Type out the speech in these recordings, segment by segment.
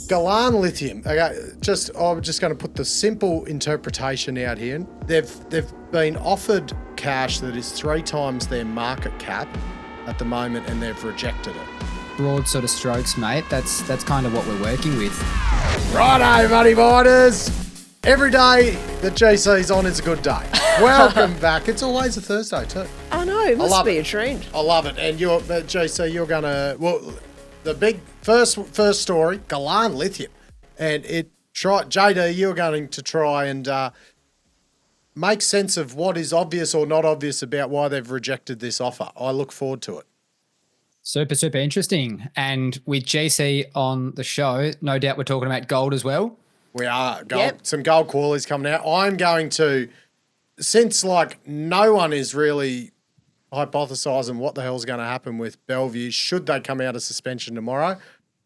Galan Lithium. Okay, I'm just going to put the simple interpretation out here. They've been offered cash that is 3 times their market cap at the moment, and they've rejected it. Broad sort of strokes, mate. That's kind of what we're working with. Righto, money miners. Every day that GC's on is a good day. Welcome back. It's always a Thursday too. I know, it must be a trend. I love it. And GC, you're gonna the big first story, Galan Lithium, and JD, you're going to try and make sense of what is obvious or not obvious about why they've rejected this offer. I look forward to it. Super, super interesting. And with GC on the show, no doubt we're talking about gold as well. We are. Some gold qualities coming out. I'm going to, since no one is really hypothesising what the hell's going to happen with Bellevue, should they come out of suspension tomorrow,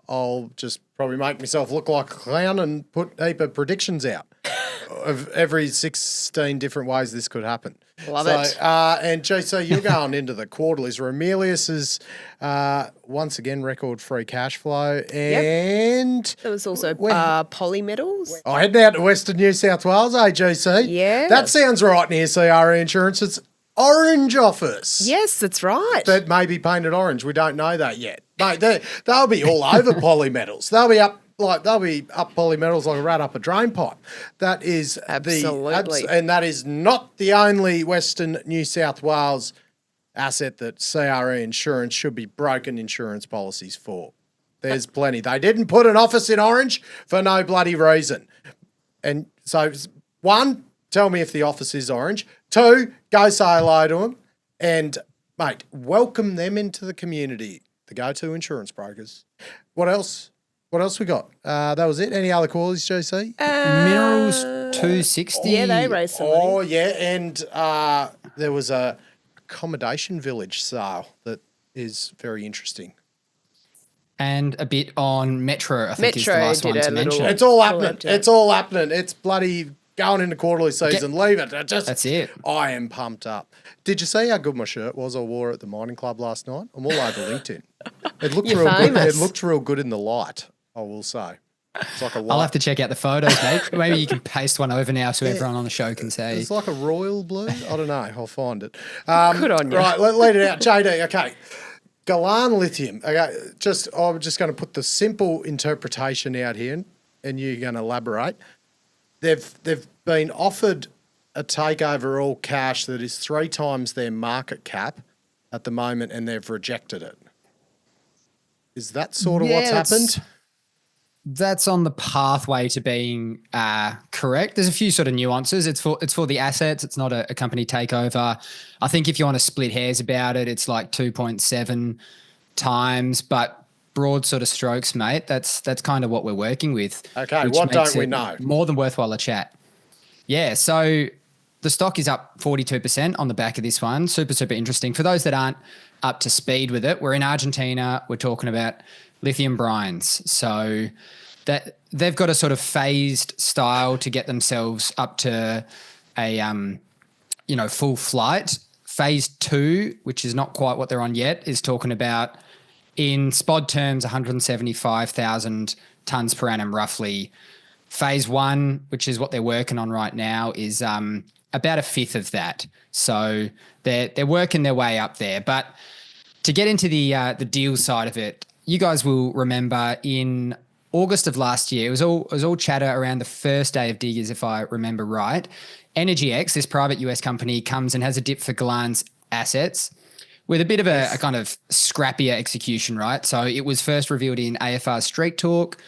I'll just probably make myself look like a clown and put a heap of predictions out of every 16 different ways this could happen. Love it. And GC, you're going into the quarterlies. Ramelius is once again record free cash flow. And there was also Polymetals. Oh, heading out to Western New South Wales, GC? Yeah. That sounds right near CRE Insurance. It's Orange Office. Yes, that's right. That may be painted orange. We don't know that yet. Mate, they'll be all over Polymetals. They'll be up Polymetals like a rat up a drain pipe. That is absolutely, and that is not the only Western New South Wales asset that CRE Insurance should be broken insurance policies for. There's plenty. They didn't put an office in Orange for no bloody reason. And so, 1, tell me if the office is orange. 2, go say hello to them. And, mate, welcome them into the community, the go-to insurance brokers. What else? What else we got? That was it. Any other qualities, JC? Minerals 260. Yeah, they raised some money. Oh, yeah. And there was a accommodation village sale that is very interesting. And a bit on Metro, I think is the last one to mention. It's all happening. It's all happening. It's bloody going into quarterly season. Leave it. That's it. I am pumped up. Did you see how good my shirt was I wore at the mining club last night? I'm all over LinkedIn. It looked real good. It looked real good in the light, I will say. It's like a light. I'll have to check out the photos, mate. Maybe you can paste one over now so everyone on the show can see. It's like a royal blue. I don't know. I'll find it. Good on you. Right, let it out. JD, okay. Galan Lithium. Okay, I'm just going to put the simple interpretation out here, and you're going to elaborate. They've been offered a takeover all cash that is 3 times their market cap at the moment, and they've rejected it. Is that sort of what's happened? That's on the pathway to being correct. There's a few sort of nuances. It's for the assets. It's not a company takeover. I think if you want to split hairs about it, it's like 2.7 times. But broad sort of strokes, mate. That's kind of what we're working with. Okay, what don't we know? More than worthwhile a chat. Yeah, so the stock is up 42% on the back of this one. Super, super interesting. For those that aren't up to speed with it, we're in Argentina. We're talking about lithium brines. So that they've got a sort of phased style to get themselves up to a full flight. Phase 2, which is not quite what they're on yet, is talking about, in spod terms, 175,000 tonnes per annum roughly. Phase 1, which is what they're working on right now, is about a fifth of that. So they're working their way up there. But to get into the deal side of it, you guys will remember in August of last year, it was all chatter around the first day of Diggers, if I remember right. EnergyX, this private US company, comes and has a dip for Galan's assets with a bit of a kind of scrappier execution, right? So it was first revealed in AFR's Street Talk.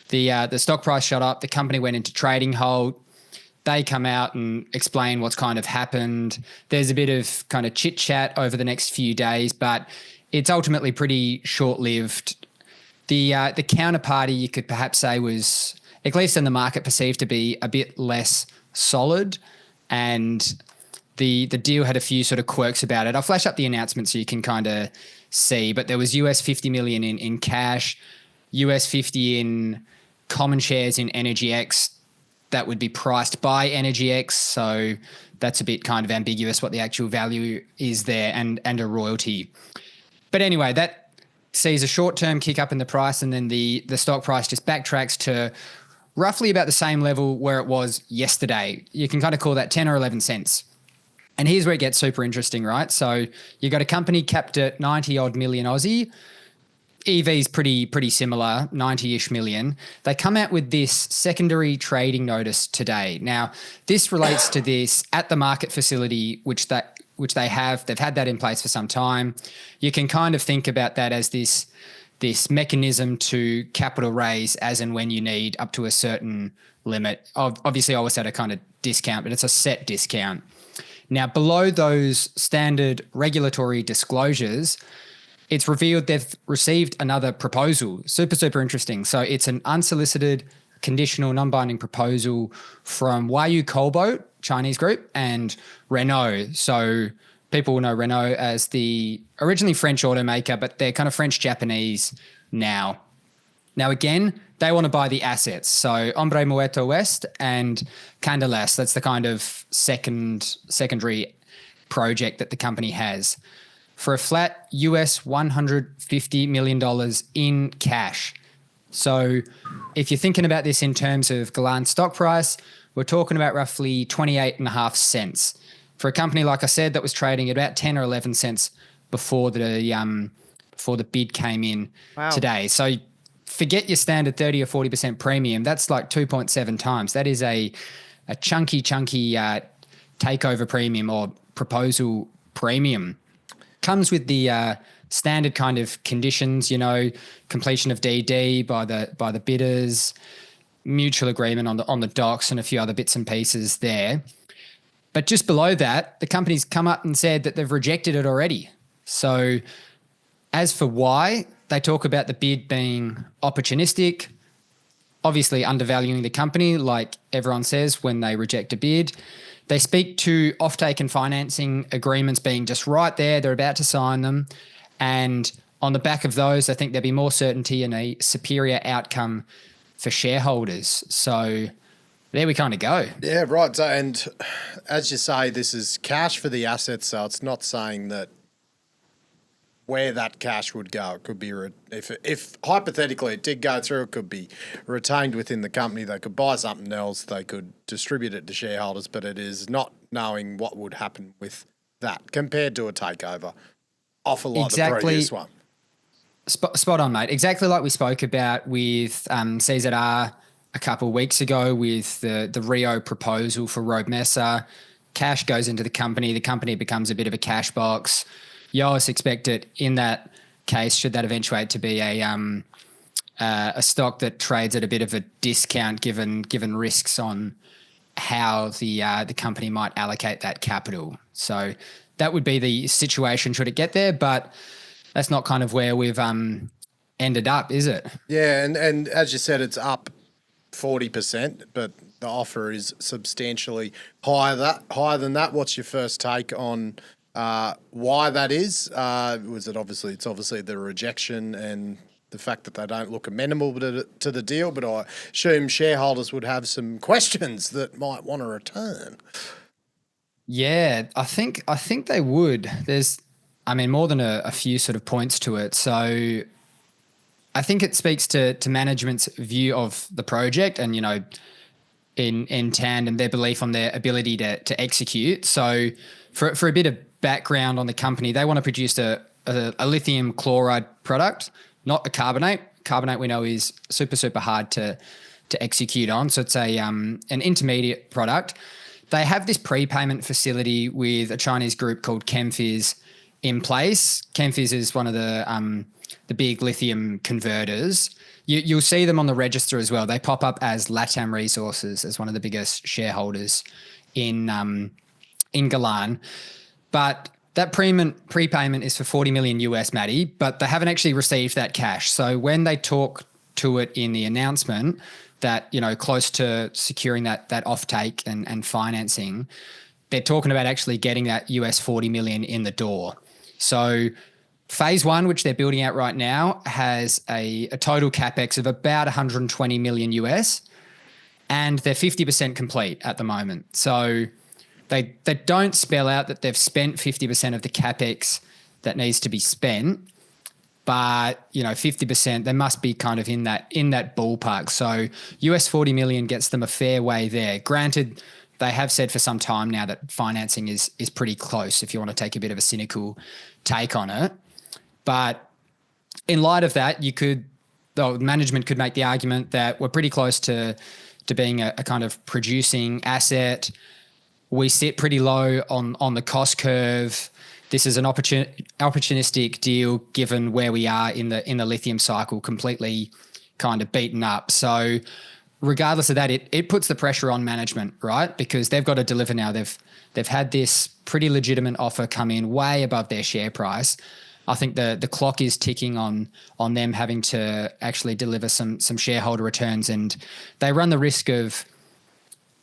The stock price shot up. The company went into trading hold. They come out and explain what's kind of happened. There's a bit of kind of chit chat over the next few days, but it's ultimately pretty short-lived. The counterparty, you could perhaps say, was, at least in the market, perceived to be a bit less solid, and the deal had a few sort of quirks about it. I'll flash up the announcement so you can kind of see, but there was $50 million in cash, $50 in common shares in EnergyX that would be priced by EnergyX, so that's a bit kind of ambiguous what the actual value is there, and a royalty. But anyway, sees a short-term kick up in the price, and then the stock price just backtracks to roughly about the same level where it was yesterday. You can kind of call that 10 or 11 cents. And here's where it gets super interesting, right? So you got a company capped at 90 odd million Aussie. EV's pretty similar, 90-ish million. They come out with this secondary trading notice today. Now, this relates to this at the market facility, which they have. They've had that in place for some time. You can kind of think about that as this mechanism to capital raise as and when you need up to a certain limit. Obviously, always at a kind of discount, but it's a set discount. Now, below those standard regulatory disclosures, it's revealed they've received another proposal. Super interesting. So it's an unsolicited, conditional, non-binding proposal from Huayou Renault, Chinese group, and Renault. So people will know Renault as the originally French automaker, but they're kind of French-Japanese now. Now, again, they want to buy the assets. So Hombre Muerto West and Candelas, that's the kind of secondary project that the company has, for a flat US $150 million in cash. So if you're thinking about this in terms of Galan stock price, we're talking about roughly 28.5 cents. For a company, like I said, that was trading at about 10 or 11 cents before the bid came in today. So forget your standard 30 or 40% premium. That's like 2.7 times. That is a chunky takeover premium or proposal premium. Comes with the standard kind of conditions, completion of DD by the bidders, mutual agreement on the docs, and a few other bits and pieces there. But just below that, the company's come up and said that they've rejected it already. So as for why, they talk about the bid being opportunistic, obviously undervaluing the company, like everyone says when they reject a bid. They speak to offtake and financing agreements being just right there. They're about to sign them. And on the back of those, I think there'll be more certainty and a superior outcome for shareholders. So there we kind of go. Yeah, right. So, and as you say, this is cash for the assets, so it's not saying that where that cash would go. It could be, if hypothetically it did go through, it could be retained within the company. They could buy something else. They could distribute it to shareholders, but it is not knowing what would happen with that compared to a takeover offer like the previous one. Spot on, mate. Exactly like we spoke about with CZR a couple of weeks ago with the Rio proposal for Road Mesa. Cash goes into the company becomes a bit of a cash box. You always expect it in that case, should that eventuate to be a stock that trades at a bit of a discount given risks on how the company might allocate that capital. So that would be the situation should it get there, but that's not kind of where we've ended up, is it? Yeah, and as you said, it's up 40%, but the offer is substantially higher than that. What's your first take on why that is? Was it obviously? It's obviously the rejection and the fact that they don't look amenable to the deal. But I assume shareholders would have some questions that might want to return. Yeah, I think they would. There's, more than a few sort of points to it. So I think it speaks to management's view of the project and, in tandem, their belief on their ability to execute. So for a bit of background on the company, they want to produce a lithium chloride product, not a carbonate. Carbonate we know is super hard to execute on. So it's an intermediate product. They have this prepayment facility with a Chinese group called Chemphys in place. Chemphys is one of the big lithium converters. You'll see them on the register as well. They pop up as LATAM Resources as one of the biggest shareholders in Galan. But that prepayment is for $40 million US, Matty, but they haven't actually received that cash. So when they talk to it in the announcement that, close to securing that offtake and financing, they're talking about actually getting that US 40 million in the door. So phase one, which they're building out right now, has a total capex of about 120 million US, and they're 50% complete at the moment. So they don't spell out that they've spent 50% of the capex that needs to be spent. but 50%, they must be kind of in that ballpark. So US 40 million gets them a fair way there. Granted, they have said for some time now that financing is pretty close, if you want to take a bit of a cynical take on it. But in light of that, management could make the argument that we're pretty close to being a kind of producing asset. We sit pretty low on the cost curve. This is an opportunistic deal given where we are in the lithium cycle, completely kind of beaten up. So regardless of that, it puts the pressure on management, right? Because they've got to deliver now. They've had this pretty legitimate offer come in way above their share price. I think the clock is ticking on them having to actually deliver some shareholder returns, and they run the risk of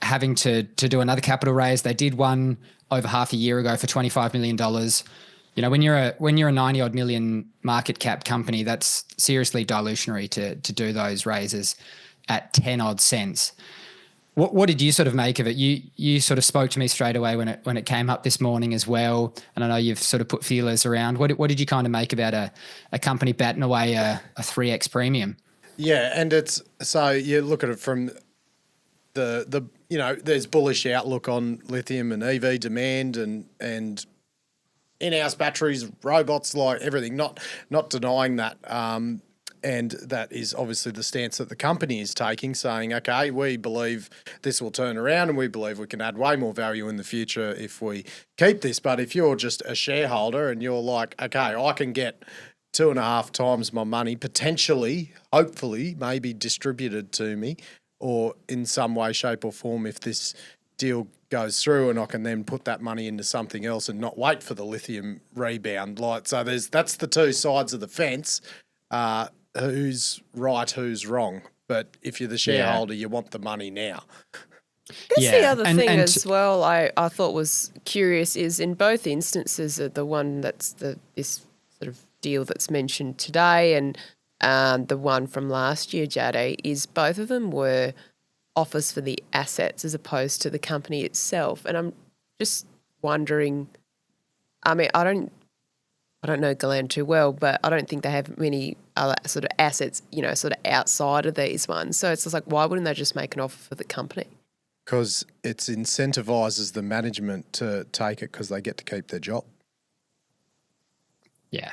having to do another capital raise. They did one over half a year ago for $25 million. When you're a 90 odd million market cap company, that's seriously dilutionary to do those raises at 10 odd cents. What did you sort of make of it? You sort of spoke to me straight away when it came up this morning as well, and I know you've sort of put feelers around. What did you kind of make about a company batting away a 3x premium? Yeah, and it's so you look at it from the there's bullish outlook on lithium and EV demand and in-house batteries, robots, like everything. Not denying that. And that is obviously the stance that the company is taking, saying, okay, we believe this will turn around and we believe we can add way more value in the future if we keep this. But if you're just a shareholder and you're like, okay, I can get 2.5 times my money, potentially, hopefully, maybe distributed to me or in some way, shape or form if this deal goes through, and I can then put that money into something else and not wait for the lithium rebound. So that's the two sides of the fence. Who's right, who's wrong. But if you're the shareholder, you want the money now. I guess the other thing as well I thought was curious is in both instances, the one that's this sort of deal that's mentioned today and the one from last year, Jade, is both of them were offers for the assets as opposed to the company itself. And I'm just wondering, I mean, I don't know Galan too well, but I don't think they have many other sort of assets, sort of outside of these ones. So it's just like, why wouldn't they just make an offer for the company? Because it incentivises the management to take it because they get to keep their job. Yeah.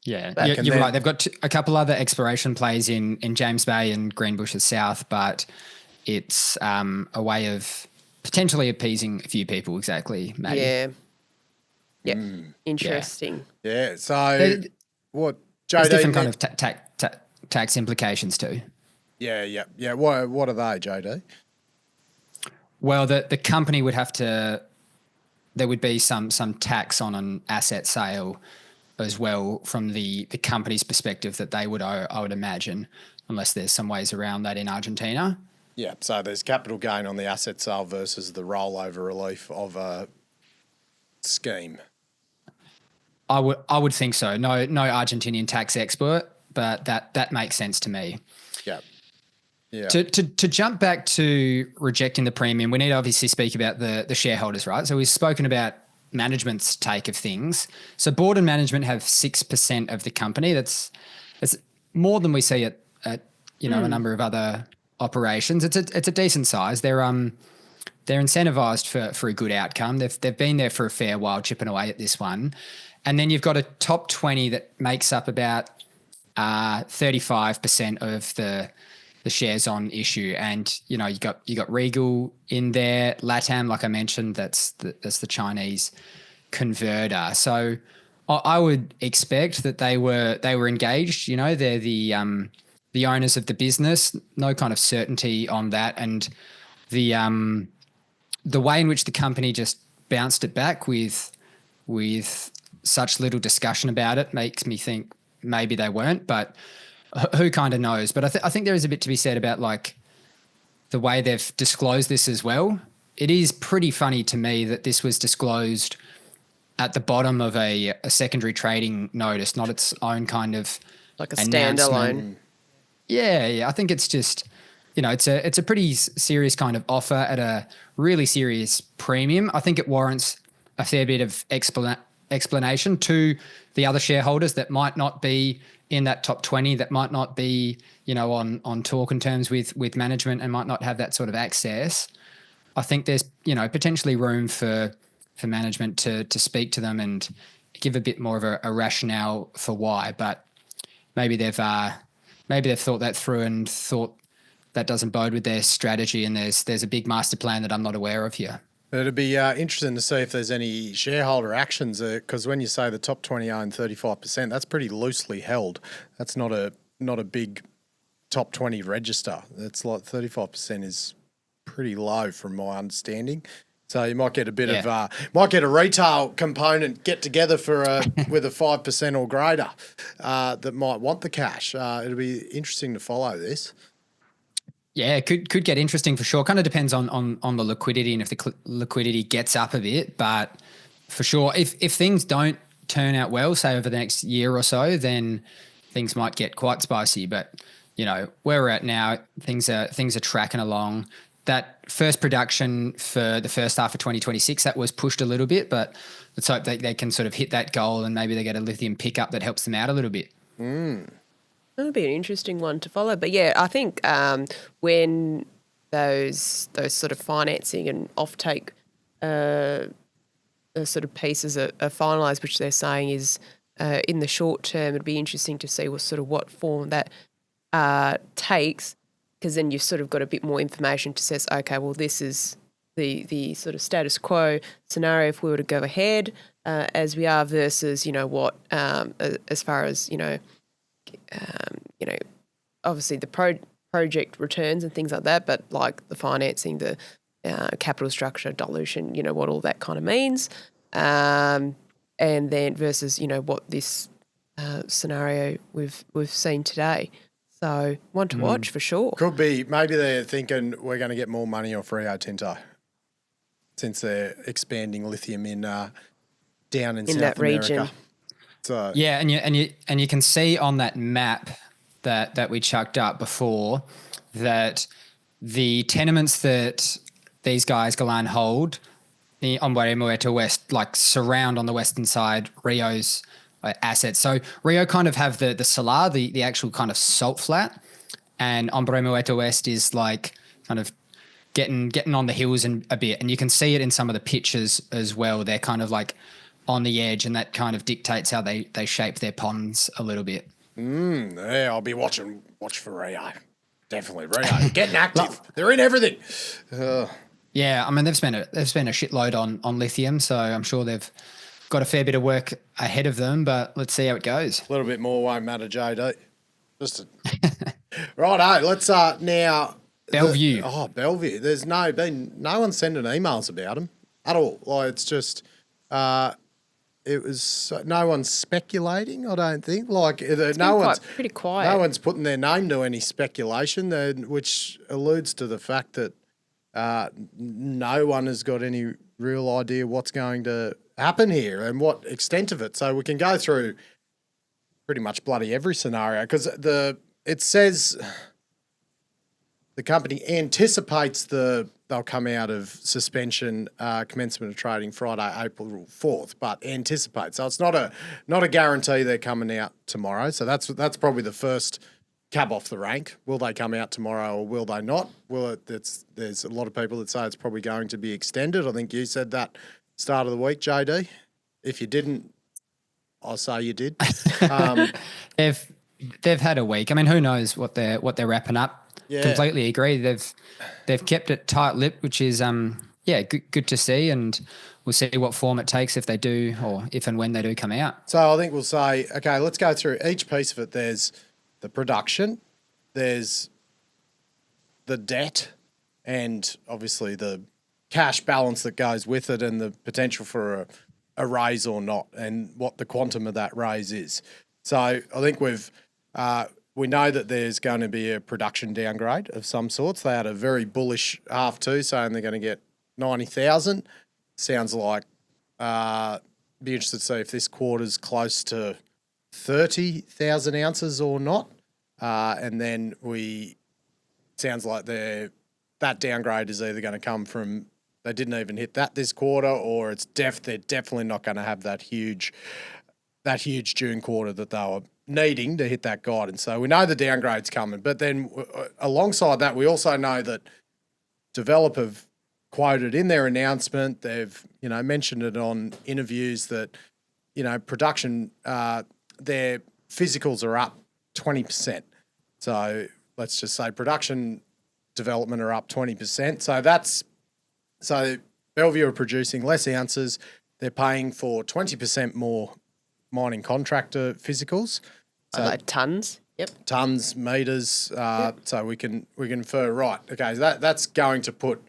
You're right. They've got a couple other exploration plays in James Bay and Greenbushes South, but it's a way of potentially appeasing a few people, exactly, Matty. Yeah. Interesting. Yeah. So what, JD? There's different kind of tax implications too. Yeah. What are they, JD? Well, the company would have to. There would be some tax on an asset sale as well from the company's perspective that they would owe, I would imagine, unless there's some ways around that in Argentina. Yeah. So there's capital gain on the asset sale versus the rollover relief of a scheme. I would think so. No Argentinian tax expert, but that makes sense to me. Yeah. To jump back to rejecting the premium, we need to obviously speak about the shareholders, right? So we've spoken about management's take of things. So board and management have 6% of the company. That's more than we see at a number of other operations. It's a decent size. They're incentivized for a good outcome. They've been there for a fair while, chipping away at this one. And then you've got a top 20 that makes up about 35% of the shares on issue. And, you got Regal in there, LATAM, like I mentioned, that's the Chinese converter. So I would expect that they were engaged, they're the owners of the business, no kind of certainty on that. And the way in which the company just bounced it back with such little discussion about it makes me think maybe they weren't, but who kind of knows? But I think there is a bit to be said about like the way they've disclosed this as well. It is pretty funny to me that this was disclosed at the bottom of a secondary trading notice, not its own kind of like a standalone. Yeah. I think it's just, it's a pretty serious kind of offer at a really serious premium. I think it warrants a fair bit of explanation to the other shareholders that might not be in that top 20, that might not be, on talking terms with management and might not have that sort of access. I think there's, potentially room for management to speak to them and give a bit more of a rationale for why. But maybe they've thought that through and thought that doesn't bode with their strategy, and there's a big master plan that I'm not aware of here. It'd be interesting to see if there's any shareholder actions, because when you say the top 20 own 35%, that's pretty loosely held. That's not a big top 20 register. That's like 35% is pretty low from my understanding. So you might get a bit of might get a retail component get together with a 5% or greater that might want the cash. It'll be interesting to follow this. Yeah, it could get interesting for sure. Kind of depends on the liquidity and if the liquidity gets up a bit. But for sure, if things don't turn out well, say over the next year or so, then things might get quite spicy. But where we're at now, things are tracking along. That first production for the first half of 2026, that was pushed a little bit, but let's hope that they can sort of hit that goal and maybe they get a lithium pickup that helps them out a little bit. That'll be an interesting one to follow. But yeah, I think when those sort of financing and offtake sort of pieces are finalised, which they're saying is in the short term, it'd be interesting to see what form that takes, because then you've sort of got a bit more information to says, okay, well, this is the sort of status quo scenario if we were to go ahead as we are versus, what as far as, obviously the project returns and things like that, but like the financing, the capital structure, dilution, what all that kind of means. And then versus, what this scenario we've seen today. So one to watch for sure. Could be. Maybe they're thinking we're going to get more money off Rio Tinto since they're expanding lithium down in South that America. Region. So yeah, and you can see on that map that we chucked up before that the tenements that these guys Galan hold on Huayou West, like surround on the western side Rio's assets. So Rio kind of have the salar, the actual kind of salt flat, and Huayou West is like kind of getting on the hills a bit, and you can see it in some of the pictures as well. They're kind of like on the edge, and that kind of dictates how they shape their ponds a little bit. Yeah, I'll be watch for Rio. Definitely Rio. Getting active. They're in everything. Yeah, I mean they've spent a shitload on lithium, so I'm sure they've got a fair bit of work ahead of them, but let's see how it goes. A little bit more won't matter, JD. Righto, let's now Bellevue. Bellevue. There's no one sending emails about them at all. Like it's just it was no one's speculating. I don't think pretty quiet. No one's putting their name to any speculation, which alludes to the fact that no one has got any real idea what's going to happen here and what extent of it. So we can go through pretty much bloody every scenario because it says the company anticipates they'll come out of suspension commencement of trading Friday, April 4th, but anticipates. So it's not a guarantee they're coming out tomorrow. So that's probably the first cab off the rank. Will they come out tomorrow or will they not? There's a lot of people that say it's probably going to be extended. I think you said that start of the week, JD. If you didn't, I'll say you did. They've had a week. I mean, who knows what they're wrapping up? Yeah. Completely agree. They've kept it tight-lipped, which is good to see, and we'll see what form it takes if they do, or if and when they do come out. So I think we'll say, okay, let's go through each piece of it. There's the production, there's the debt, and obviously the cash balance that goes with it, and the potential for a raise or not, and what the quantum of that raise is. So I think we know that there's going to be a production downgrade of some sorts. They had a very bullish half two, saying they're going to get 90,000. Sounds like be interested to see if this quarter's close to 30,000 ounces or not. And then sounds like that downgrade is either going to come from they didn't even hit that this quarter, or they're definitely not going to have that huge June quarter that they were needing to hit that guidance. So we know the downgrade's coming, but then alongside that, we also know that Develop have quoted in their announcement, they've mentioned it on interviews that production, their physicals are up 20%. So let's just say production development are up 20%. So Bellevue are producing less ounces. They're paying for 20% more mining contractor physicals. So like tons. Yep. Tons, meters. So we can infer, right, okay, that's going to put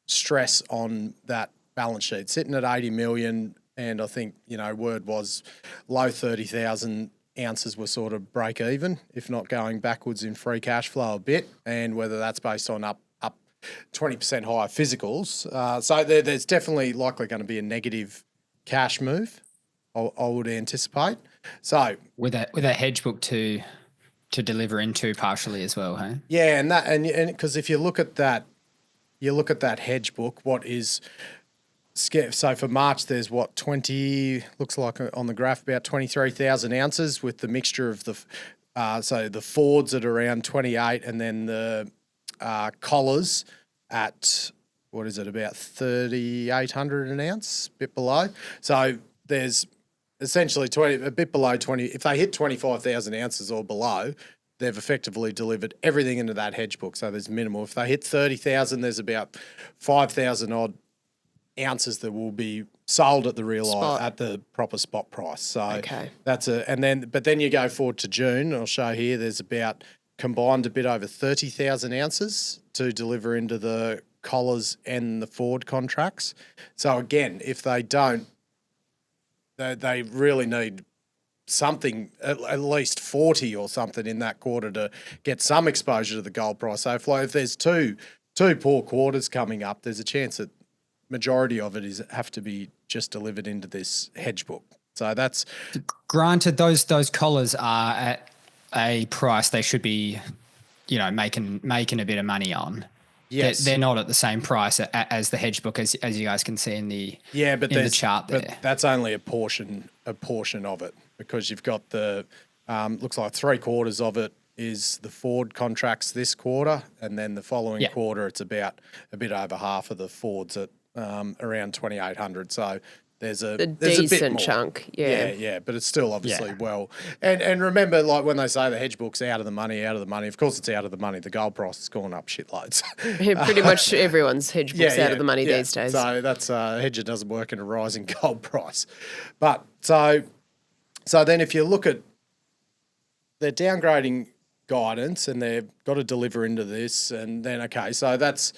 stress on that balance sheet. Sitting at 80 million, and I think, word was low 30,000 ounces were sort of break even, if not going backwards in free cash flow a bit, and whether that's based on up 20% higher physicals. So there's definitely likely going to be a negative cash move, I would anticipate. So with a hedge book to deliver into partially as well, hey? Yeah, and because if you look at that hedge book, what is so for March there's 20 looks like on the graph about 23,000 ounces with the mixture of so the Fords at around 28, and then the collars at what is it, about 3,800 an ounce, a bit below. So there's essentially a bit below 20. If they hit 25,000 ounces or below, they've effectively delivered everything into that hedge book. So there's minimal. If they hit 30,000, there's about 5,000 odd ounces that will be sold at the proper spot price. So okay. But then you go forward to June. I'll show here. There's about combined a bit over 30,000 ounces to deliver into the collars and the Ford contracts. So again, if they don't, they really need something, at least 40 or something in that quarter to get some exposure to the gold price. So if there's two poor quarters coming up, there's a chance that majority of it have to be just delivered into this hedge book. So that's granted, those collars are at a price they should be, making a bit of money on. Yes. They're not at the same price as the hedge book, as you guys can see in the chart there. But that's only a portion of it, because you've got the looks like 3/4 of it is the Ford contracts this quarter, and then the following quarter it's about a bit over half of the Fords at around 2,800. So there's a decent bit more. chunk, yeah, but it's still obviously well. And remember, like when they say the hedge book's out of the money, of course it's out of the money. The gold price has gone up shitloads. Pretty much everyone's hedge book's out of the money these days. So that's hedger doesn't work in a rising gold price. But so then if you look at they're downgrading guidance and they've got to deliver into this, and then so that's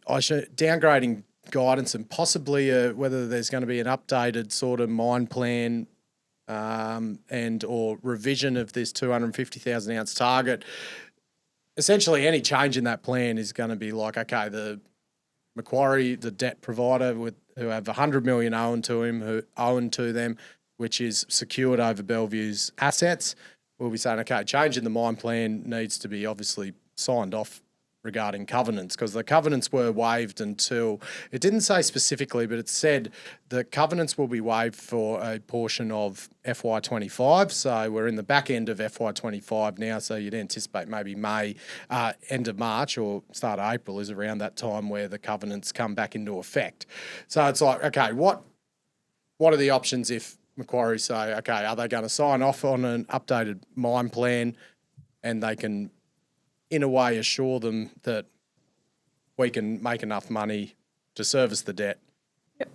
downgrading guidance and possibly whether there's going to be an updated sort of mine plan and or revision of this 250,000 ounce target. Essentially, any change in that plan is going to be like, okay, the Macquarie, the debt provider who have 100 million owing to them, which is secured over Bellevue's assets, will be saying, okay, change in the mine plan needs to be obviously signed off regarding covenants, because the covenants were waived until, it didn't say specifically, but it said the covenants will be waived for a portion of FY25. So we're in the back end of FY25 now, so you'd anticipate maybe May, end of March or start of April is around that time where the covenants come back into effect. So it's like, okay, what are the options if Macquarie say, okay, are they going to sign off on an updated mine plan and they can in a way assure them that we can make enough money to service the debt. Yep.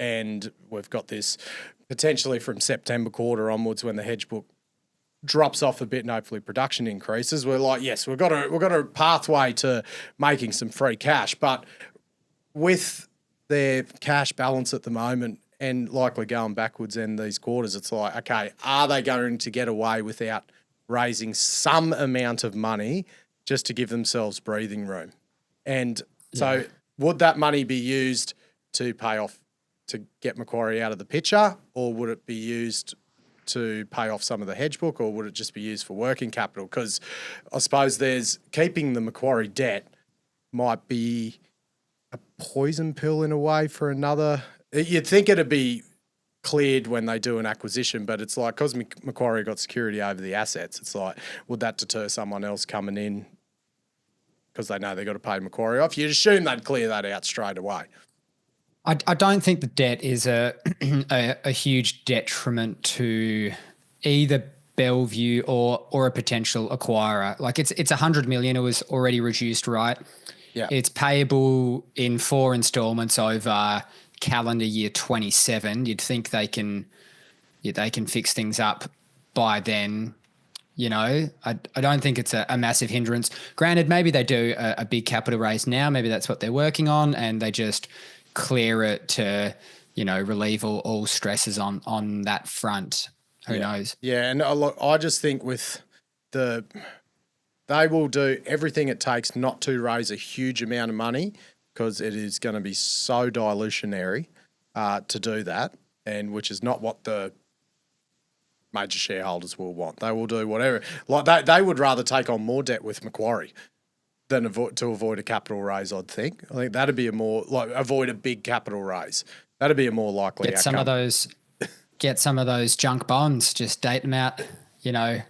And we've got this potentially from September quarter onwards when the hedge book drops off a bit and hopefully production increases. We're like, yes, we've got a pathway to making some free cash, but with their cash balance at the moment and likely going backwards in these quarters, it's like, okay, are they going to get away without raising some amount of money just to give themselves breathing room? And so would that money be used to pay off, to get Macquarie out of the picture, or would it be used to pay off some of the hedge book, or would it just be used for working capital? Because I suppose keeping the Macquarie debt might be poison pill in a way for another. You'd think it'd be cleared when they do an acquisition, but it's like, because Macquarie got security over the assets, it's like, would that deter someone else coming in because they know they've got to pay Macquarie off? You'd assume they'd clear that out straight away. I don't think the debt is a huge detriment to either Bellevue or a potential acquirer. Like it's 100 million. It was already reduced, right? Yeah. It's payable in 4 installments over calendar year 27. You'd think they can fix things up by then. You know, I don't think it's a massive hindrance. Granted, maybe they do a big capital raise now. Maybe that's what they're working on, and they just clear it to, you know, relieve all stresses on that front. Who knows? Yeah, and look, I just think they will do everything it takes not to raise a huge amount of money, because it is going to be so dilutionary to do that, and which is not what the major shareholders will want. They will do whatever. Like they would rather take on more debt with Macquarie than to avoid a capital raise, I'd think. I think that'd be avoid a big capital raise. That'd be a more likely outcome. Get some of those junk bonds, just date them out, you know,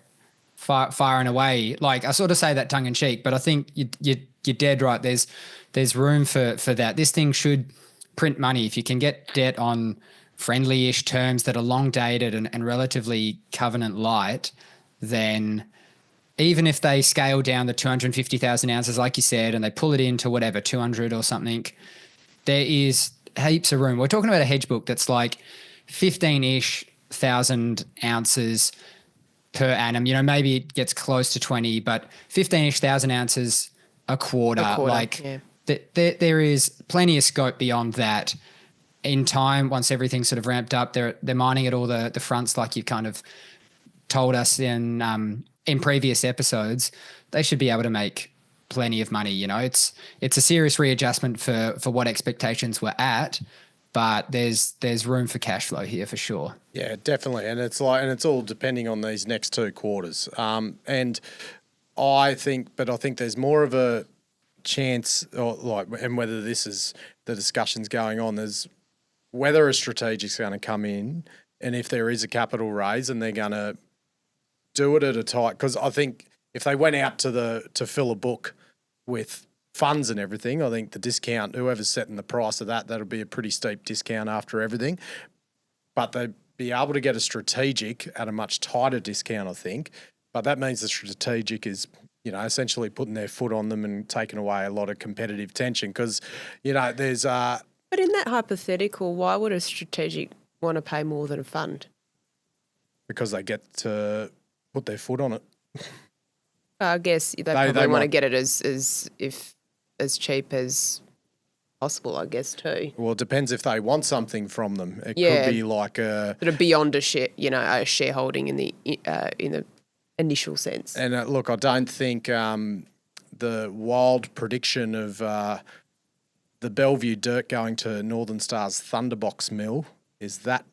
firing away. Like, I sort of say that tongue in cheek, but I think you're dead right. There's room for that. This thing should print money. If you can get debt on friendly-ish terms that are long dated and relatively covenant light, then even if they scale down the 250,000 ounces, like you said, and they pull it into whatever, 200 or something, there is heaps of room. We're talking about a hedge book that's like 15-ish thousand ounces per annum. You know, maybe it gets close to 20, but 15-ish thousand ounces a quarter. Like, yeah. There is plenty of scope beyond that. In time, once everything's sort of ramped up, they're mining at all the fronts, like you've kind of told us in previous episodes. They should be able to make plenty of money. You know, it's a serious readjustment for what expectations were at, but there's room for cash flow here for sure. Yeah, definitely, and it's all depending on these next 2 quarters. And I think there's more of a chance, and whether this is the discussions going on, there's whether a strategic's going to come in, and if there is a capital raise, and they're going to do it at a tight, because I think if they went out to fill a book with funds and everything, I think the discount, whoever's setting the price of that'll be a pretty steep discount after everything. But they'd be able to get a strategic at a much tighter discount, I think. But that means the strategic is, you know, essentially putting their foot on them and taking away a lot of competitive tension, because, you know, there's But in that hypothetical, why would a strategic want to pay more than a fund? Because they get to put their foot on it. I guess they probably want to get it as cheap as possible, I guess, too. Well, it depends if they want something from them. It could be like sort of beyond a shareholding in the initial sense. And look, I don't think the wild prediction of the Bellevue dirt going to Northern Star's Thunderbox mill is that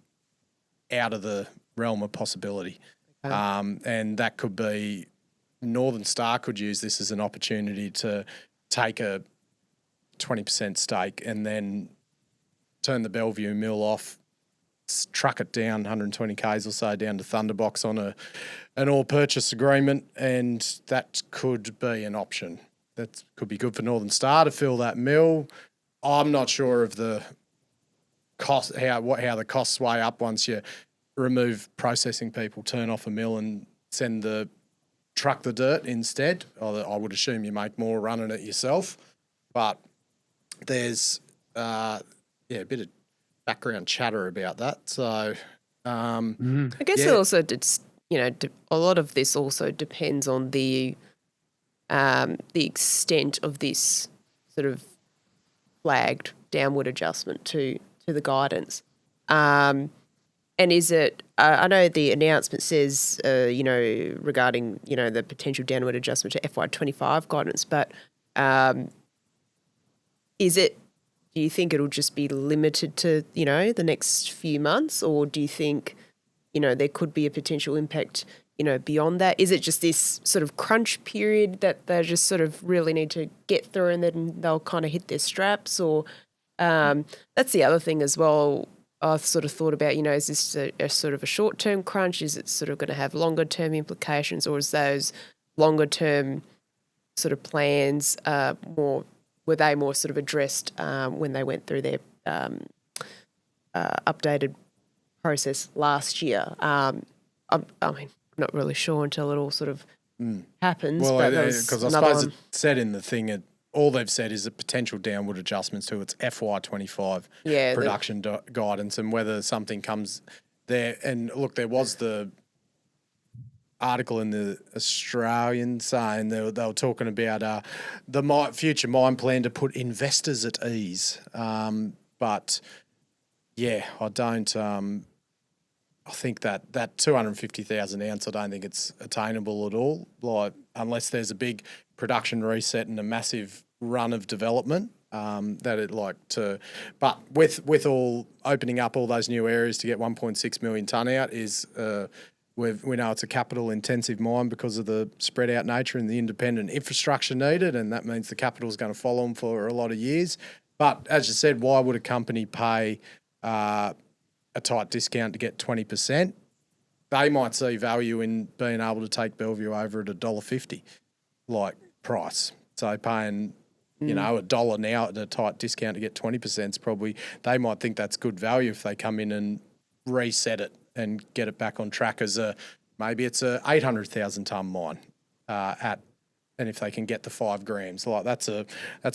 out of the realm of possibility. Okay. And that could be, Northern Star could use this as an opportunity to take a 20% stake and then turn the Bellevue mill off, truck it down 120 k's or so down to Thunderbox on an all purchase agreement, and that could be an option. That could be good for Northern Star to fill that mill. I'm not sure of the cost, how the costs weigh up once you remove processing people, turn off a mill and truck the dirt instead. I would assume you make more running it yourself, but there's a bit of background chatter about that. So I guess it also, a lot of this also depends on the extent of this sort of flagged downward adjustment to the guidance. And is it, I know the announcement says, regarding, the potential downward adjustment to FY25 guidance, but do you think it'll just be limited to, the next few months, or do you think, there could be a potential impact, beyond that? Is it just this sort of crunch period that they just sort of really need to get through and then they'll kind of hit their straps? Or that's the other thing as well. I've sort of thought about, is this a sort of a short-term crunch? Is it sort of going to have longer-term implications, or is those longer-term sort of plans were they more sort of addressed when they went through their updated process last year? I'm not really sure until it all sort of happens. Well, because I suppose it said in the thing, all they've said is a potential downward adjustments to its FY25 production guidance, and whether something comes there. And look, there was the article in the Australian saying they were talking about the future mine plan to put investors at ease. But yeah, I don't. I think that 250,000 ounce, I don't think it's attainable at all. Like, unless there's a big production reset and a massive run of development, but with all opening up all those new areas to get 1.6 million tonne out is we know it's a capital intensive mine because of the spread out nature and the independent infrastructure needed, and that means the capital is going to follow them for a lot of years. But as you said, why would a company pay a tight discount to get 20%? They might see value in being able to take Bellevue over at $1.50 like price. So paying, $1 now at a tight discount to get 20% is probably, they might think that's good value if they come in and reset it and get it back on track as maybe it's a 800,000 tonne mine and if they can get the 5 grams, like that's a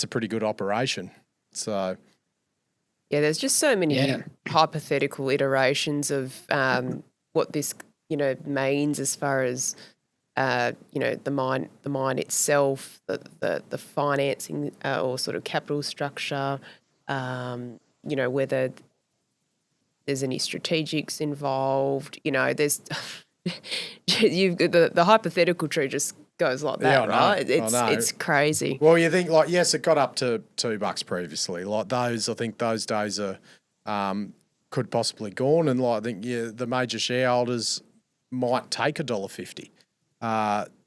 pretty good operation. So yeah, there's just so many hypothetical iterations of what this, means as far as, the mine itself, the financing or sort of capital structure, whether there's any strategics involved. There's the hypothetical tree just goes like that, right? It's crazy. Well, you think yes, it got up to $2 previously. Like those, I think those days are could possibly gone, and I think the major shareholders might take $1.50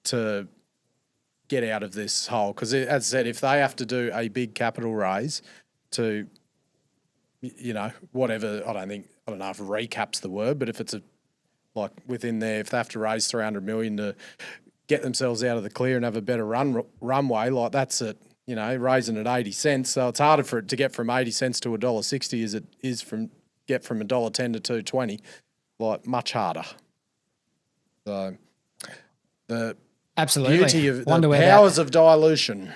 to get out of this hole, because as I said, if they have to do a big capital raise to, whatever, I don't know if recap's the word, but if it's within there, if they have to raise 300 million to get themselves out of the clear and have a better runway, like that's it, raising at 80 cents. So it's harder for it to get from 80 cents to $1.60 as it is from $1.10 to $2.20, like much harder. So the beauty of the powers of dilution.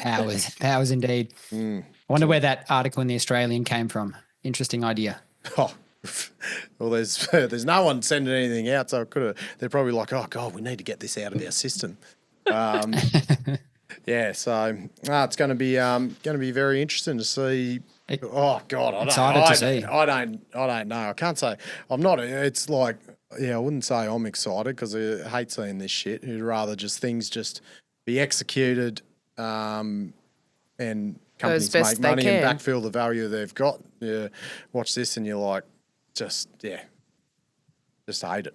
Powers indeed. I wonder where that article in the Australian came from. Interesting idea. Oh, well, there's no one sending anything out, so they're probably like, oh God, we need to get this out of our system. Yeah, so it's going to be very interesting to see. Oh God, I don't know. I can't say I'm not. It's like, I wouldn't say I'm excited because I hate seeing this shit. I'd rather just things just be executed, and companies make money and backfill the value they've got. Yeah, watch this and you're like, just hate it.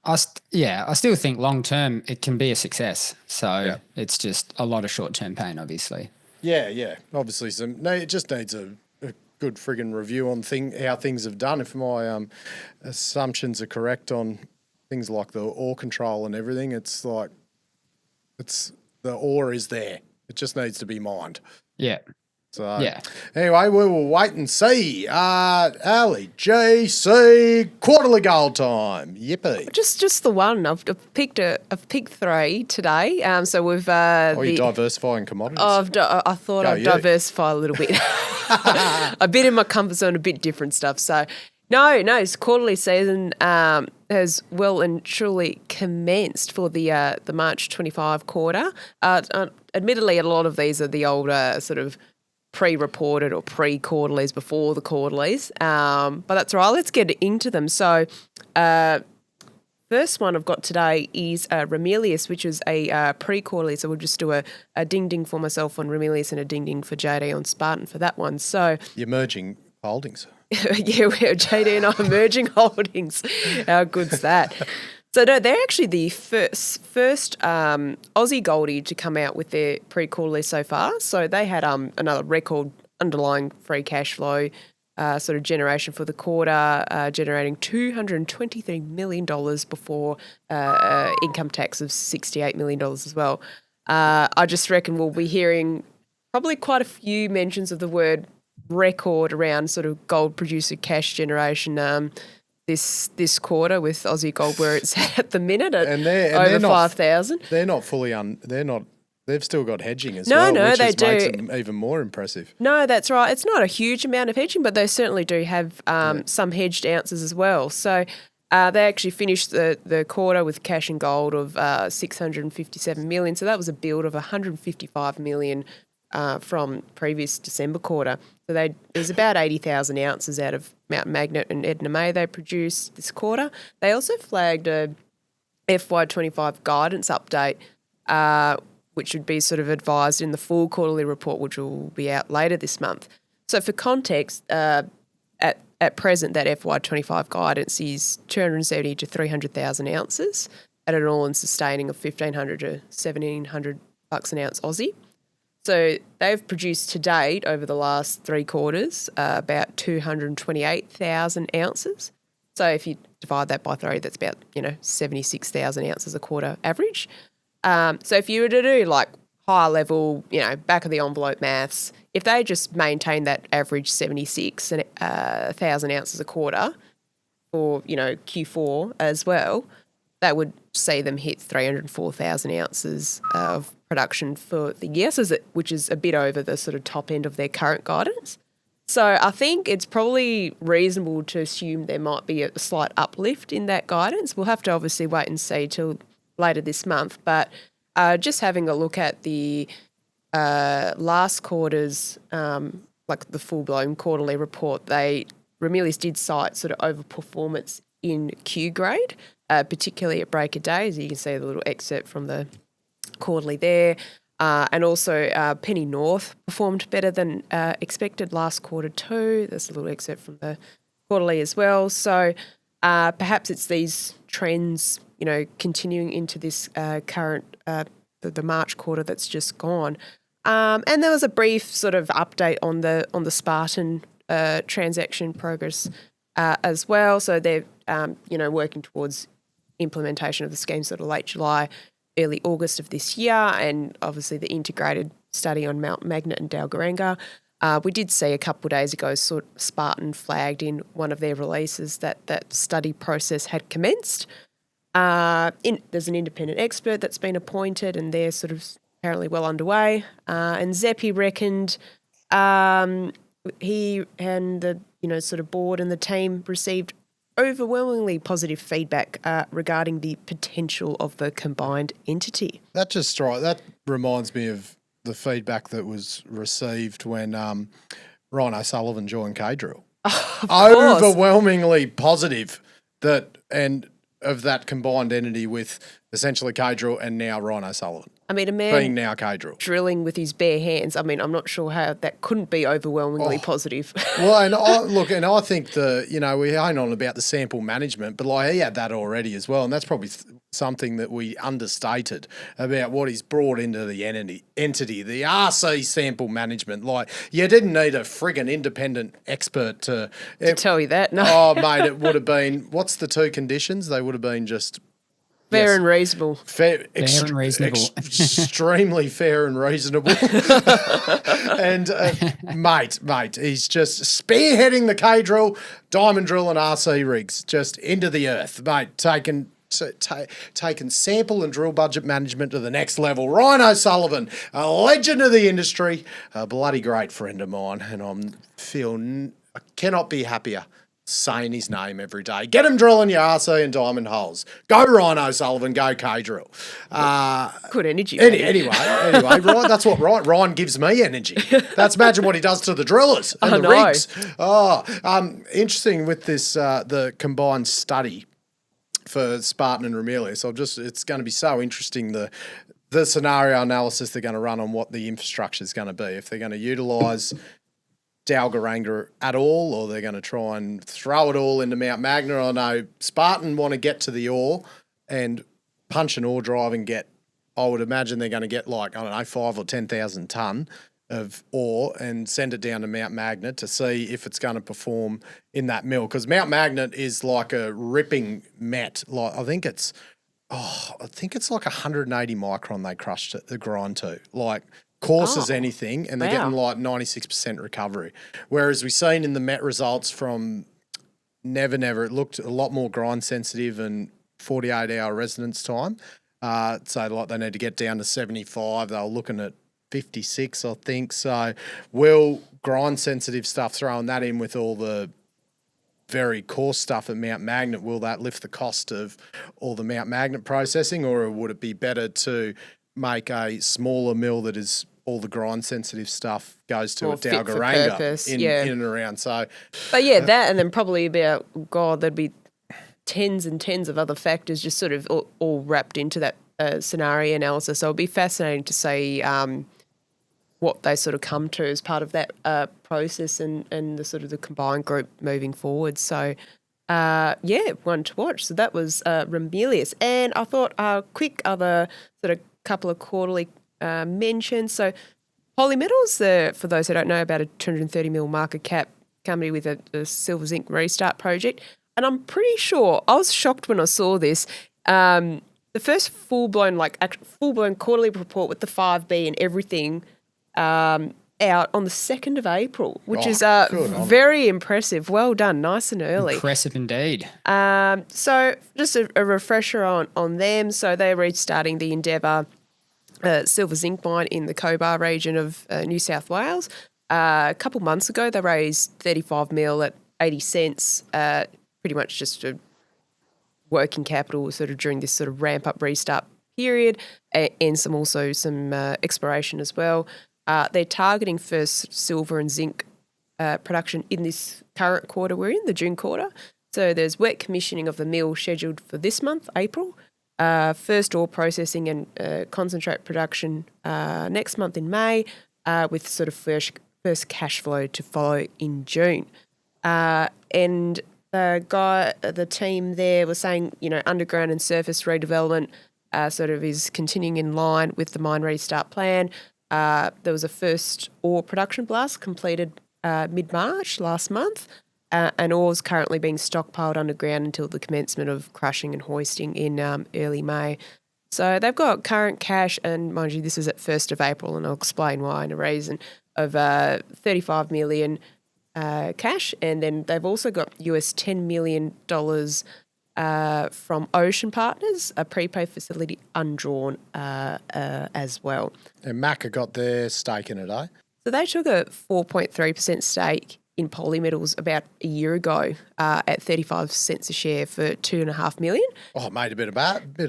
I still think long term it can be a success. So it's just a lot of short term pain, obviously. Yeah. Obviously, it just needs a good friggin' review on how things have done. If my assumptions are correct on things like the ore control and everything, it's like the ore is there. It just needs to be mined. Yeah. So anyway, we will wait and see. Ali, GC, quarterly gold time. Yippee! Just the one. I've picked 3 today. So we've. You're diversifying commodities. I thought I'd diversify a little bit. A bit in my comfort zone, a bit different stuff. So no, it's quarterly season has well and truly commenced for the March 25 quarter. Admittedly, a lot of these are the older sort of pre-reported or pre-quarterlies before the quarterlies, but that's all right. Let's get into them. So first one I've got today is Ramelius, which is a pre-quarterly. So we'll just do a ding-ding for myself on Ramelius and a ding-ding for JD on Spartan for that one. So you're merging holdings. Yeah, we're JD and I emerging holdings. How good's that? So no, they're actually the first Aussie Goldie to come out with their pre-quarterly so far. So they had another record underlying free cash flow sort of generation for the quarter, generating $223 million before income tax of $68 million as well. I just reckon we'll be hearing probably quite a few mentions of the word record around sort of gold producer cash generation this quarter with Aussie gold where it's at the minute at over 5,000. They're not fully they've still got hedging as well, which makes them even more impressive. No, that's right. It's not a huge amount of hedging, but they certainly do have some hedged ounces as well. So they actually finished the quarter with cash and gold of 657 million. So that was a build of 155 million from previous December quarter. So there's about 80,000 ounces out of Mount Magnet and Edna May they produced this quarter. They also flagged a FY25 guidance update, which would be sort of advised in the full quarterly report, which will be out later this month. So for context, at present, that FY25 guidance is 270 to 300,000 ounces at an all-in sustaining of 1,500 to 1,700 bucks an ounce Aussie. So they've produced to date over the last 3 quarters about 228,000 ounces. So if you divide that by 3, that's about 76,000 ounces a quarter average. So if you were to do like higher level, back of the envelope maths, if they just maintain that average 76,000 ounces a quarter for Q4 as well, that would see them hit 304,000 ounces of production for the year, which is a bit over the sort of top end of their current guidance. So I think it's probably reasonable to assume there might be a slight uplift in that guidance. We'll have to obviously wait and see till later this month. But just having a look at the last quarter's, like the full-blown quarterly report, Ramelius did cite sort of overperformance in Q grade, particularly at break of day, as you can see the little excerpt from the quarterly there. And also Penny North performed better than expected last quarter too. There's a little excerpt from the quarterly as well. So perhaps it's these trends, continuing into this current, the March quarter that's just gone. And there was a brief sort of update on the Spartan transaction progress as well. So they're, working towards implementation of the scheme sort of late July, early August of this year, and obviously the integrated study on Mount Magnet and Dalgaranga. We did see a couple of days ago sort of Spartan flagged in one of their releases that study process had commenced. There's an independent expert that's been appointed and they're sort of apparently well underway. And Zeppi reckoned he and the sort of board and the team received overwhelmingly positive feedback regarding the potential of the combined entity. That reminds me of the feedback that was received when Ryan O'Sullivan joined K-Drill. Overwhelmingly positive of that combined entity with essentially K-Drill and now Ryan O'Sullivan. I mean, a man being now K-Drill drilling with his bare hands. I mean, I'm not sure how that couldn't be overwhelmingly positive. Well, and I think we hang on about the sample management, but he had that already as well, and that's probably something that we understated about what he's brought into the entity, the RC sample management. You didn't need a friggin' independent expert to tell you that. No, oh mate, it would have been. What's the 2 conditions? They would have been just. Fair and reasonable. Fair and reasonable. Extremely fair and reasonable. And mate, he's just spearheading the K-Drill, diamond drill and RC rigs just into the earth, mate, taking sample and drill budget management to the next level. Ryan O'Sullivan, a legend of the industry, a bloody great friend of mine, and I cannot be happier saying his name every day. Get him drilling your RC and diamond holes. Go Ryan O'Sullivan, go K-Drill. Good energy. Anyway, right, that's what Ryan gives me energy. Imagine what he does to the drillers and the rigs. Interesting with this, the combined study for Spartan and Ramelius. It's going to be so interesting, the scenario analysis they're going to run on what the infrastructure is going to be. If they're going to utilise Dalgaranga at all, or they're going to try and throw it all into Mount Magnet. I know Spartan want to get to the ore and punch an ore drive and get, I would imagine they're going to get like, I don't know, 5 or 10,000 tonne of ore and send it down to Mount Magnet to see if it's going to perform in that mill. Because Mount Magnet is like a ripping met. Like I think it's like 180 micron they crushed the grind to. Like coarse as anything, and they're getting like 96% recovery. Whereas we've seen in the met results from Never Never, it looked a lot more grind sensitive and 48-hour residence time. So like they need to get down to 75. They were looking at 56, I think. So will grind sensitive stuff, throwing that in with all the very coarse stuff at Mount Magnet, will that lift the cost of all the Mount Magnet processing, or would it be better to make a smaller mill that is all the grind sensitive stuff goes to a Dalgaranga in and around? So, but that, and then probably about, there'd be tens and tens of other factors just sort of all wrapped into that scenario analysis. So it'll be fascinating to see what they sort of come to as part of that process and the sort of the combined group moving forward. So, one to watch. So that was Ramelius. And I thought a quick other sort of couple of quarterly mentions. So Polymetals, for those who don't know, about a 230 mil market cap company with a silver zinc restart project. And I'm pretty sure, I was shocked when I saw this, the first full-blown quarterly report with the 5B and everything out on the 2nd of April, which is very impressive. Well done, nice and early. Impressive indeed. So just a refresher on them. So they're restarting the Endeavour silver zinc mine in the Cobar region of New South Wales. A couple months ago, they raised 35 mil at 80 cents, pretty much just a working capital sort of during this sort of ramp-up restart period, and some exploration as well. They're targeting first silver and zinc production in this current quarter we're in, the June quarter. So there's wet commissioning of the mill scheduled for this month, April. First ore processing and concentrate production next month in May, with sort of first cash flow to follow in June. And the team there was saying, underground and surface redevelopment sort of is continuing in line with the mine restart plan. There was a first ore production blast completed mid-March last month, and ore's currently being stockpiled underground until the commencement of crushing and hoisting in early May. So they've got current cash, and mind you, this is at 1st of April, and I'll explain why in a reason, of $35 million cash, and then they've also got US $10 million from Ocean Partners, a prepaid facility undrawn as well. And Macca got their stake in it, eh? So they took a 4.3% stake in Polymetals about a year ago at 35 cents a share for $2.5 million. Oh, made a bit of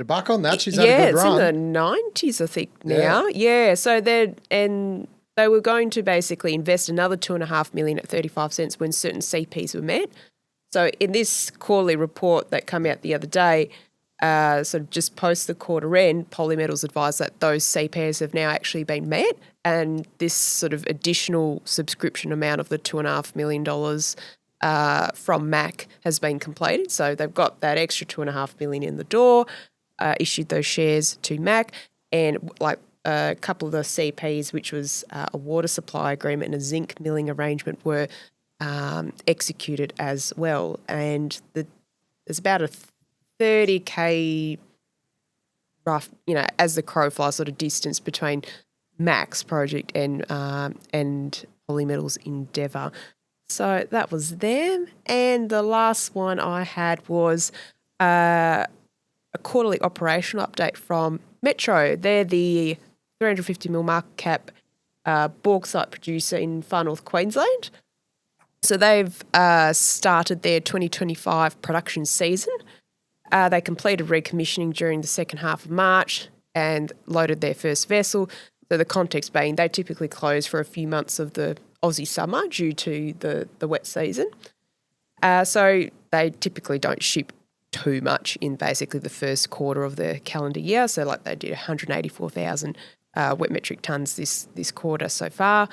buck on that. She's had a good run. Yeah, it's in the 90s, I think, now. Yeah, so they were going to basically invest another $2.5 million at 35 cents when certain CPs were met. So in this quarterly report that came out the other day, sort of just post the quarter end, Polymetals advised that those CPs have now actually been met, and this sort of additional subscription amount of the $2.5 million from MAC has been completed. So they've got that extra $2.5 million in the door, issued those shares to MAC, and like a couple of the CPs, which was a water supply agreement and a zinc milling arrangement, were executed as well. And there's about a 30K rough, as the crow flies, sort of distance between Mac's project and Polymetals Endeavour. So that was them. And the last one I had was a quarterly operational update from Metro. They're the 350 mil market cap bauxite producer in Far North Queensland. So they've started their 2025 production season. They completed recommissioning during the second half of March and loaded their first vessel. So the context being they typically close for a few months of the Aussie summer due to the wet season. So they typically don't ship too much in basically the first quarter of the calendar year. So like they did 184,000 wet metric tonnes this quarter so far.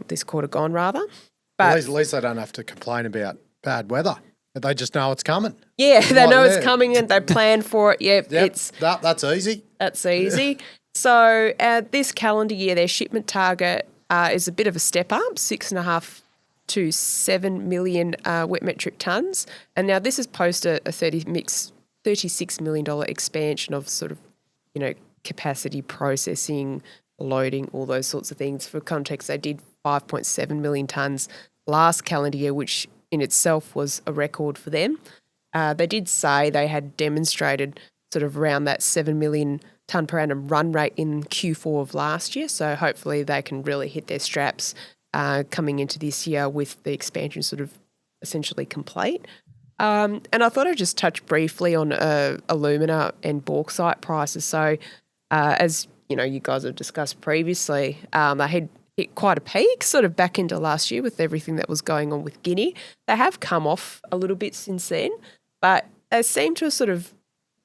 this quarter gone rather. But at least they don't have to complain about bad weather. They just know it's coming. Yeah, they know it's coming and they plan for it. Yep. That's easy. That's easy. So this calendar year, their shipment target is a bit of a step up, 6.5 to 7 million wet metric tonnes. And now this is post a $36 million expansion of sort of, capacity processing, loading, all those sorts of things. For context, they did 5.7 million tonnes last calendar year, which in itself was a record for them. They did say they had demonstrated sort of around that 7 million tonne per annum run rate in Q4 of last year. So hopefully they can really hit their straps coming into this year with the expansion sort of essentially complete. And I thought I'd just touch briefly on alumina and bauxite prices. So as you guys have discussed previously, they had hit quite a peak sort of back into last year with everything that was going on with Guinea. They have come off a little bit since then, but they seem to have sort of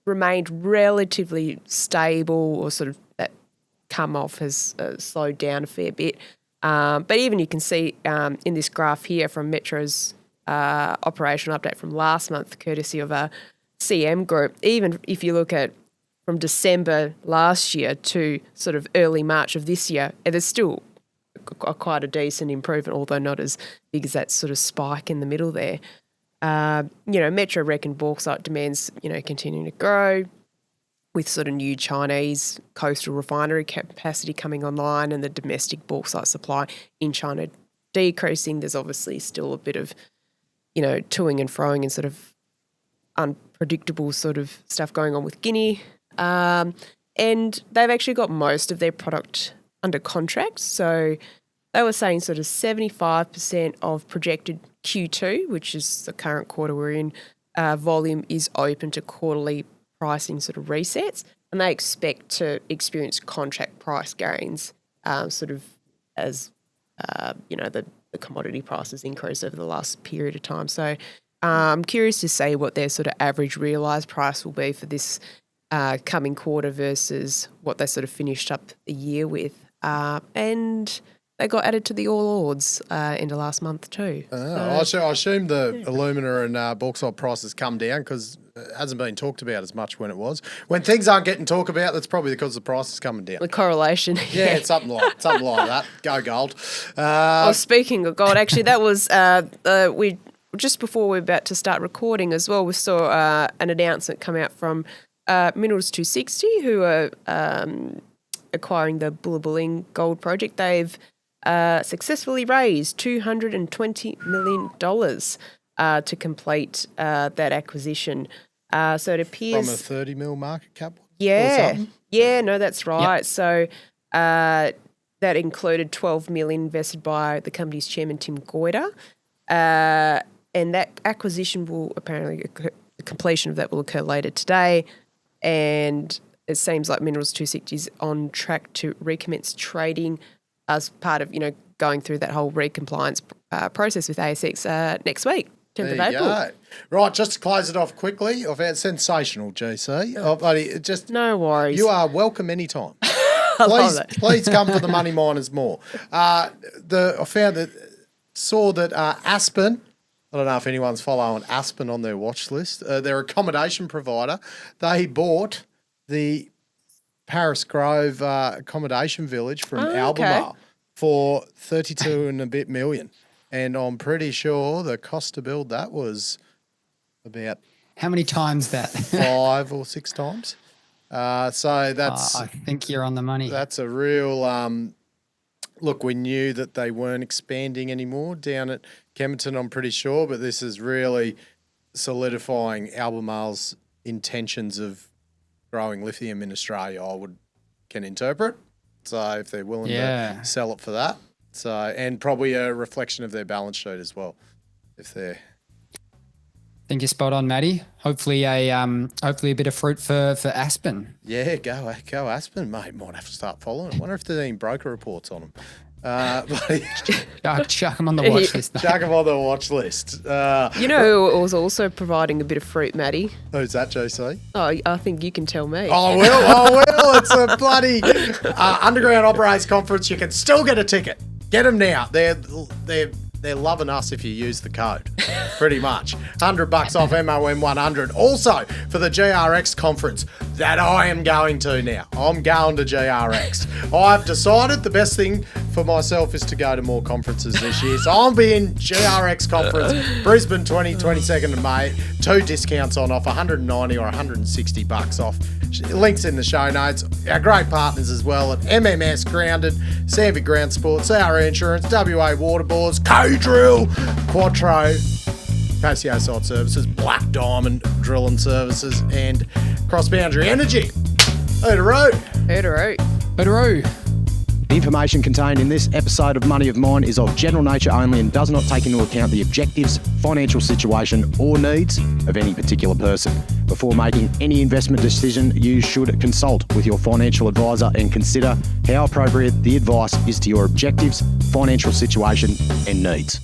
remained relatively stable, or sort of that come off has slowed down a fair bit. But even you can see in this graph here from Metro's operational update from last month, courtesy of a CM group, even if you look at from December last year to sort of early March of this year, there's still quite a decent improvement, although not as big as that sort of spike in the middle there. Metro reckon bauxite demands, continuing to grow with sort of new Chinese coastal refinery capacity coming online and the domestic bauxite supply in China decreasing. There's obviously still a bit of, toing and froing and sort of unpredictable sort of stuff going on with Guinea. And they've actually got most of their product under contract. So they were saying sort of 75% of projected Q2, which is the current quarter we're in, volume is open to quarterly pricing sort of resets, and they expect to experience contract price gains sort of as, the commodity prices increase over the last period of time. So I'm curious to see what their sort of average realised price will be for this coming quarter versus what they sort of finished up the year with. And they got added to the All Ords in the last month too. I assume the alumina and bauxite prices come down because it hasn't been talked about as much when it was. When things aren't getting talked about, that's probably because the price is coming down. The correlation. Yeah, it's something like that. Go gold. Speaking of gold, actually, that was we just before we were about to start recording as well. We saw an announcement come out from Minerals 260, who are acquiring the Bullabulling gold project. They've successfully raised $220 million to complete that acquisition. So it appears... From a 30 mil market cap? Yeah. Yeah, no, that's right. Yep. So that included $12 million invested by the company's chairman, Tim Goyder. And that acquisition will apparently occur, the completion of that will occur later today. And it seems like Minerals 260 is on track to recommence trading as part of, going through that whole recompliance process with ASX next week, 10th of April. Go. Right, just to close it off quickly, I've had sensational, GC. No worries. You are welcome anytime. Please come for the Money Miners more. I saw that Aspen, I don't know if anyone's following Aspen on their watch list, their accommodation provider, they bought the Paris Grove accommodation village from Albemarle for 32 and a bit million. And I'm pretty sure the cost to build that was about... How many times that? 5 or 6 times. So that's... I think you're on the money. That's a real... Look, we knew that they weren't expanding anymore down at Kemerton, I'm pretty sure, but this is really solidifying Albemarle's intentions of growing lithium in Australia, can interpret. So if they're willing to sell it for that. So, and probably a reflection of their balance sheet as well, if they're... I think you're spot on, Matty. Hopefully a bit of fruit for Aspen. Yeah, go Aspen, mate. Might have to start following them. I wonder if there's any broker reports on them. Chuck them on the watch list. Chuck them on the watch list. Who was also providing a bit of fruit, Matty? Who's that, JC? Oh, I think you can tell me. Oh, well. It's a bloody Underground Operates Conference. You can still get a ticket. Get them now. They're loving us if you use the code, pretty much. $100 off MOM 100. Also, for the GRX conference that I am going to now. I'm going to GRX. I've decided the best thing for myself is to go to more conferences this year. So I'll be in GRX conference, Brisbane 22nd of May. 2 discounts on offer, $190 or $160 off. Links in the show notes. Our great partners as well at MMS Grounded, Sandvik Ground Sport, CRE Insurance, WA Waterboards, Co-Drill, Quattro, Pasio Site Services, Black Diamond Drilling Services, and Cross Boundary Energy. Hooroo. Hooroo. Hooroo. The information contained in this episode of Money of Mine is of general nature only and does not take into account the objectives, financial situation or needs of any particular person. Before making any investment decision, you should consult with your financial advisor and consider how appropriate the advice is to your objectives, financial situation and needs.